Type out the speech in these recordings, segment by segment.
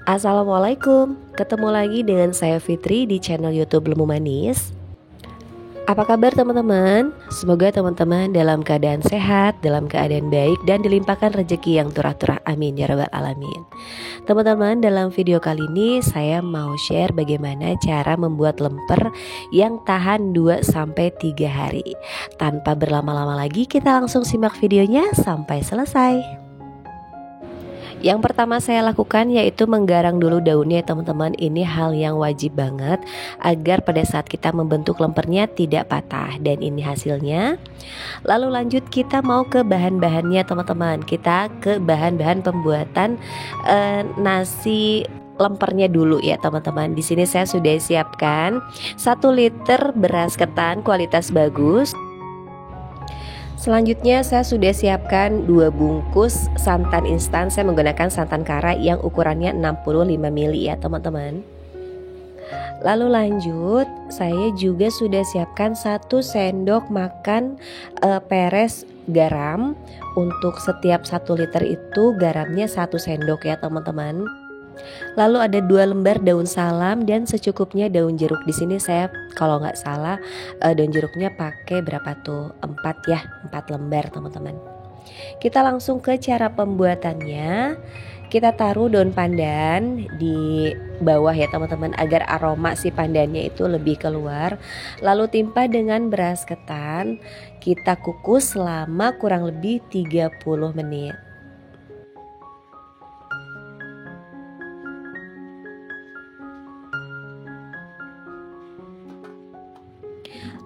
Assalamualaikum, ketemu lagi dengan saya Fitri di channel YouTube Lemu Manis. Apa kabar teman-teman? Semoga teman-teman dalam keadaan sehat, dalam keadaan baik, dan dilimpahkan rezeki yang turah-turah, amin ya rabbal alamin. Teman-teman, dalam video kali ini saya mau share bagaimana cara membuat lemper yang tahan 2-3 hari. Tanpa berlama-lama lagi, kita langsung simak videonya sampai selesai. Yang pertama saya lakukan yaitu menggarang dulu daunnya teman-teman. Ini hal yang wajib banget agar pada saat kita membentuk lempernya tidak patah. Dan ini hasilnya. Lalu lanjut kita mau ke bahan-bahannya teman-teman. Kita ke bahan-bahan pembuatan nasi lempernya dulu ya teman-teman. Di sini saya sudah siapkan 1 liter beras ketan kualitas bagus. Selanjutnya saya sudah siapkan 2 bungkus santan instan. Saya menggunakan santan kara yang ukurannya 65 ml ya teman-teman. Lalu lanjut, saya juga sudah siapkan 1 sendok makan peres garam. Untuk setiap 1 liter itu garamnya 1 sendok ya teman-teman. Lalu ada 2 lembar daun salam dan secukupnya daun jeruk. Di sini saya kalau nggak salah daun jeruknya pakai berapa tuh? 4 ya, 4 lembar teman-teman. Kita langsung ke cara pembuatannya. Kita taruh daun pandan di bawah ya teman-teman agar aroma si pandannya itu lebih keluar. Lalu timpa dengan beras ketan. Kita kukus selama kurang lebih 30 menit.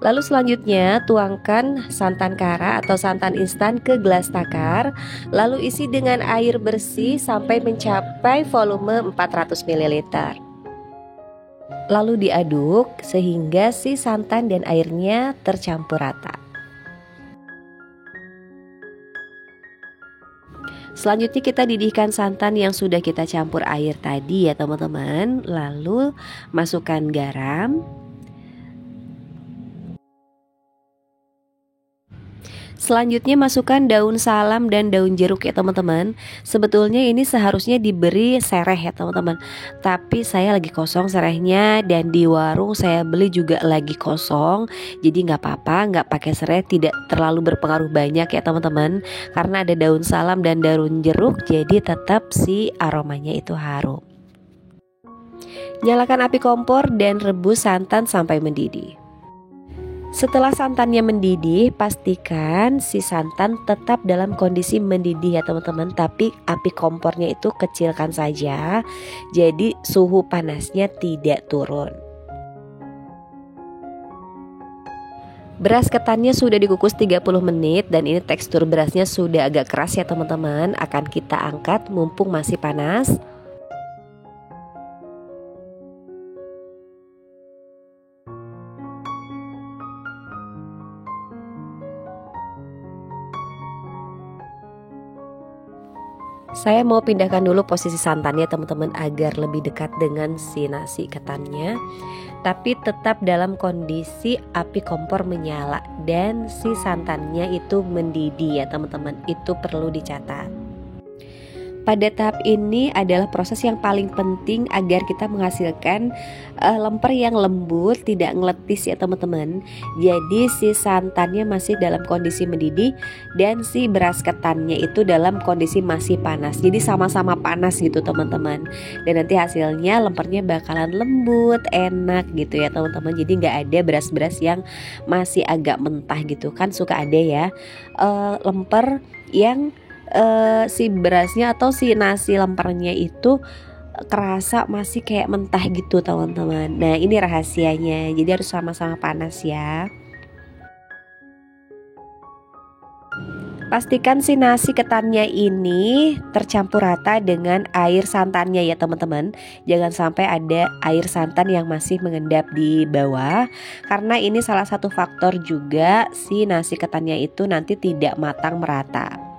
Lalu selanjutnya tuangkan santan kara atau santan instan ke gelas takar. Lalu isi dengan air bersih sampai mencapai volume 400 ml. Lalu diaduk sehingga si santan dan airnya tercampur rata. Selanjutnya kita didihkan santan yang sudah kita campur air tadi ya teman-teman. Lalu masukkan garam. Selanjutnya masukkan daun salam dan daun jeruk ya teman-teman. Sebetulnya ini seharusnya diberi sereh ya teman-teman. Tapi saya lagi kosong serehnya dan di warung saya beli juga lagi kosong. Jadi nggak apa-apa, nggak pakai sereh, tidak terlalu berpengaruh banyak ya teman-teman. Karena ada daun salam dan daun jeruk, jadi tetap si aromanya itu harum. Nyalakan api kompor dan rebus santan sampai mendidih. Setelah santannya mendidih, pastikan si santan tetap dalam kondisi mendidih ya teman-teman. Tapi api kompornya itu kecilkan saja, jadi suhu panasnya tidak turun. Beras ketannya sudah dikukus 30 menit dan ini tekstur berasnya sudah agak keras ya teman-teman. Akan kita angkat mumpung masih panas. Saya mau pindahkan dulu posisi santannya teman-teman agar lebih dekat dengan si nasi ketannya. Tapi tetap dalam kondisi api kompor menyala dan si santannya itu mendidih ya teman-teman. Itu perlu dicatat. Pada tahap ini adalah proses yang paling penting agar kita menghasilkan lemper yang lembut, tidak ngeletis ya teman-teman. Jadi si santannya masih dalam kondisi mendidih dan si beras ketannya itu dalam kondisi masih panas. Jadi sama-sama panas gitu teman-teman. Dan nanti hasilnya lempernya bakalan lembut, enak gitu ya teman-teman. Jadi nggak ada beras-beras yang masih agak mentah gitu kan, suka ada ya lemper yang si berasnya atau si nasi lempernya itu kerasa masih kayak mentah gitu teman-teman. Nah ini rahasianya, jadi harus sama-sama panas ya. Pastikan si nasi ketannya ini tercampur rata dengan air santannya ya teman-teman. Jangan sampai ada air santan yang masih mengendap di bawah. Karena ini salah satu faktor juga si nasi ketannya itu nanti tidak matang merata.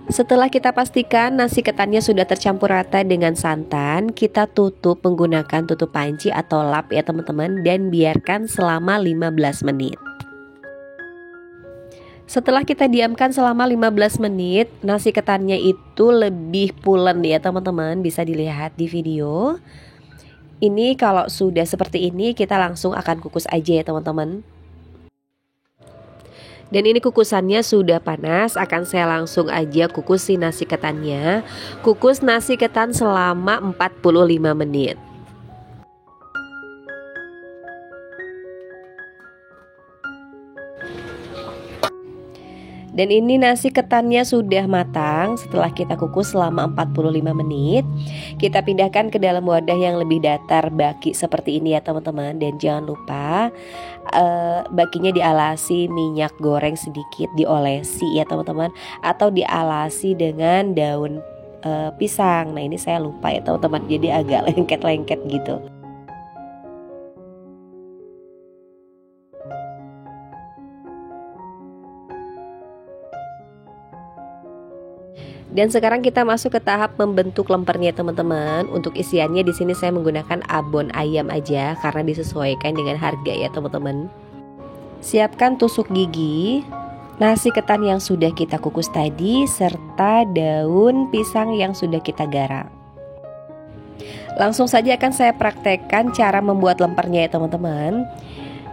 Setelah kita pastikan nasi ketannya sudah tercampur rata dengan santan, kita tutup menggunakan tutup panci atau lap ya teman-teman dan biarkan selama 15 menit. Setelah kita diamkan selama 15 menit, nasi ketannya itu lebih pulen ya teman-teman, bisa dilihat di video. Ini kalau sudah seperti ini kita langsung akan kukus aja ya teman-teman. Dan ini kukusannya sudah panas, akan saya langsung aja kukus si nasi ketannya. Kukus nasi ketan selama 45 menit. Dan ini nasi ketannya sudah matang setelah kita kukus selama 45 menit. Kita pindahkan ke dalam wadah yang lebih datar baki seperti ini ya teman-teman. Dan jangan lupa bakinya dialasi minyak goreng sedikit, diolesi ya teman-teman. Atau dialasi dengan daun pisang. Nah ini saya lupa ya teman-teman, jadi agak lengket-lengket gitu. Dan sekarang kita masuk ke tahap membentuk lempernya teman-teman. Untuk isiannya di sini saya menggunakan abon ayam aja karena disesuaikan dengan harga ya teman-teman. Siapkan tusuk gigi, nasi ketan yang sudah kita kukus tadi, serta daun pisang yang sudah kita garang. Langsung saja akan saya praktekkan cara membuat lempernya ya teman-teman.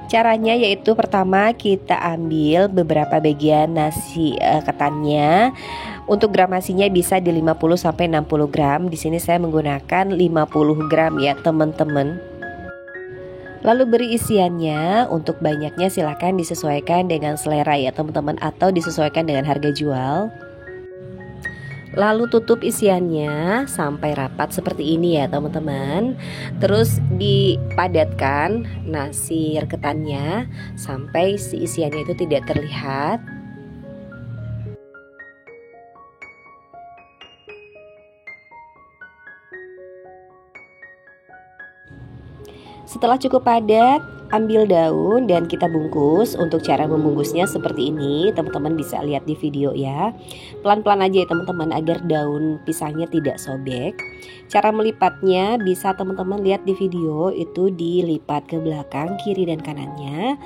Caranya yaitu pertama kita ambil beberapa bagian nasi ketannya. Untuk gramasinya bisa di 50 sampai 60 gram. Di sini saya menggunakan 50 gram ya teman-teman. Lalu beri isiannya. Untuk banyaknya silahkan disesuaikan dengan selera ya teman-teman, atau disesuaikan dengan harga jual. Lalu tutup isiannya sampai rapat seperti ini ya teman-teman. Terus dipadatkan nasi ketannya sampai si isiannya itu tidak terlihat. Setelah cukup padat, ambil daun dan kita bungkus. Untuk cara membungkusnya seperti ini, teman-teman bisa lihat di video ya. Pelan-pelan aja ya teman-teman agar daun pisangnya tidak sobek. Cara melipatnya bisa teman-teman lihat di video, itu dilipat ke belakang, kiri dan kanannya.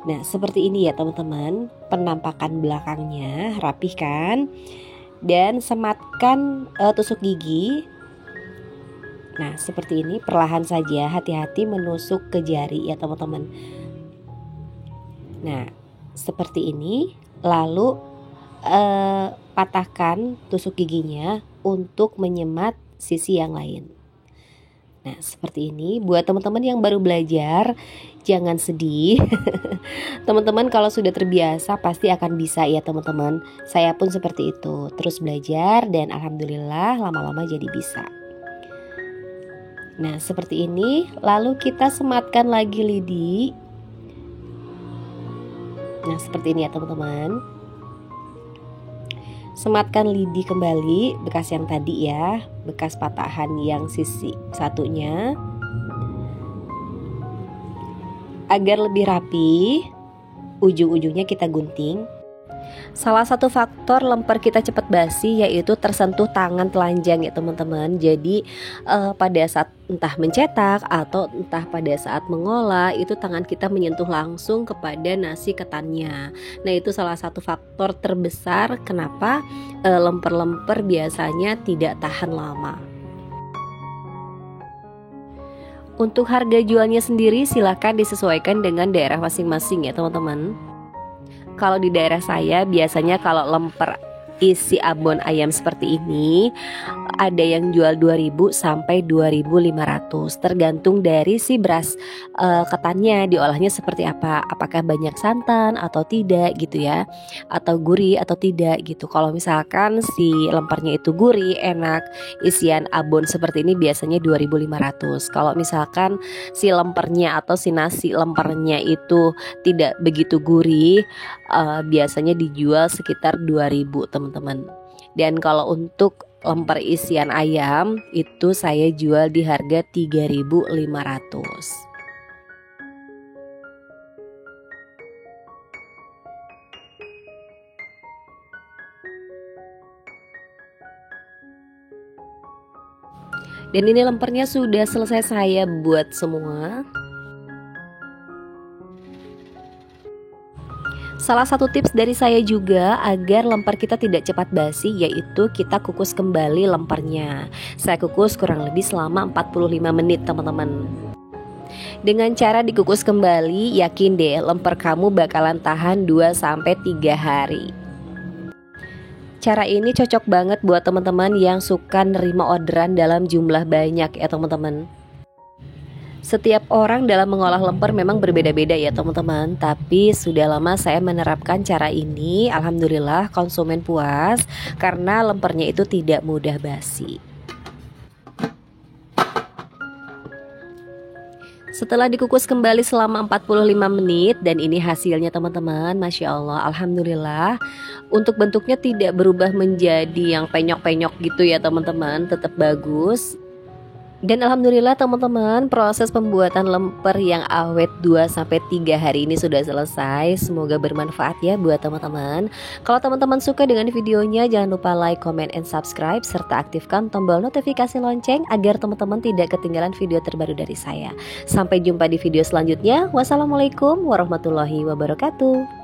Nah seperti ini ya teman-teman, penampakan belakangnya, rapihkan. Dan sematkan tusuk gigi. Nah seperti ini, perlahan saja, hati-hati menusuk ke jari ya teman-teman. Nah seperti ini. Lalu patahkan tusuk giginya untuk menyemat sisi yang lain. Nah seperti ini. Buat teman-teman yang baru belajar, jangan sedih. Teman-teman kalau sudah terbiasa pasti akan bisa ya teman-teman. Saya pun seperti itu, terus belajar dan alhamdulillah lama-lama jadi bisa. Nah seperti ini. Lalu kita sematkan lagi lidi. Nah seperti ini ya teman-teman. Sematkan lidi kembali, bekas yang tadi ya, bekas patahan yang sisi satunya. Agar lebih rapi, ujung-ujungnya kita gunting. Salah satu faktor lemper kita cepat basi yaitu tersentuh tangan telanjang ya teman-teman. Jadi pada saat entah mencetak atau entah pada saat mengolah, itu tangan kita menyentuh langsung kepada nasi ketannya. Nah itu salah satu faktor terbesar kenapa lemper-lemper biasanya tidak tahan lama. Untuk harga jualnya sendiri silahkan disesuaikan dengan daerah masing-masing ya teman-teman. Kalau di daerah saya biasanya kalau lemper isi abon ayam seperti ini ada yang jual 2.000 sampai 2.500, tergantung dari si beras ketannya diolahnya seperti apa, apakah banyak santan atau tidak gitu ya, atau gurih atau tidak gitu. Kalau misalkan si lempernya itu gurih, enak, isian abon seperti ini biasanya 2.500. Kalau misalkan si lempernya atau si nasi lempernya itu tidak begitu gurih, biasanya dijual sekitar 2.000 teman-teman. Dan kalau untuk lemper isian ayam itu saya jual di harga 3.500. Dan ini lempernya sudah selesai saya buat semua. Salah satu tips dari saya juga agar lemper kita tidak cepat basi, yaitu kita kukus kembali lempernya. Saya kukus kurang lebih selama 45 menit teman-teman. Dengan cara dikukus kembali, yakin deh lemper kamu bakalan tahan 2-3 hari. Cara ini cocok banget buat teman-teman yang suka nerima orderan dalam jumlah banyak ya teman-teman. Setiap orang dalam mengolah lemper memang berbeda-beda ya teman-teman. Tapi sudah lama saya menerapkan cara ini. Alhamdulillah konsumen puas karena lempernya itu tidak mudah basi. Setelah dikukus kembali selama 45 menit dan ini hasilnya teman-teman, Masya Allah, Alhamdulillah. Untuk bentuknya tidak berubah menjadi yang penyok-penyok gitu ya teman-teman, tetap bagus. Dan alhamdulillah teman-teman, proses pembuatan lemper yang awet 2-3 hari ini sudah selesai. Semoga bermanfaat ya buat teman-teman. Kalau teman-teman suka dengan videonya, jangan lupa like, comment, and subscribe, serta aktifkan tombol notifikasi lonceng agar teman-teman tidak ketinggalan video terbaru dari saya. Sampai jumpa di video selanjutnya. Wassalamualaikum warahmatullahi wabarakatuh.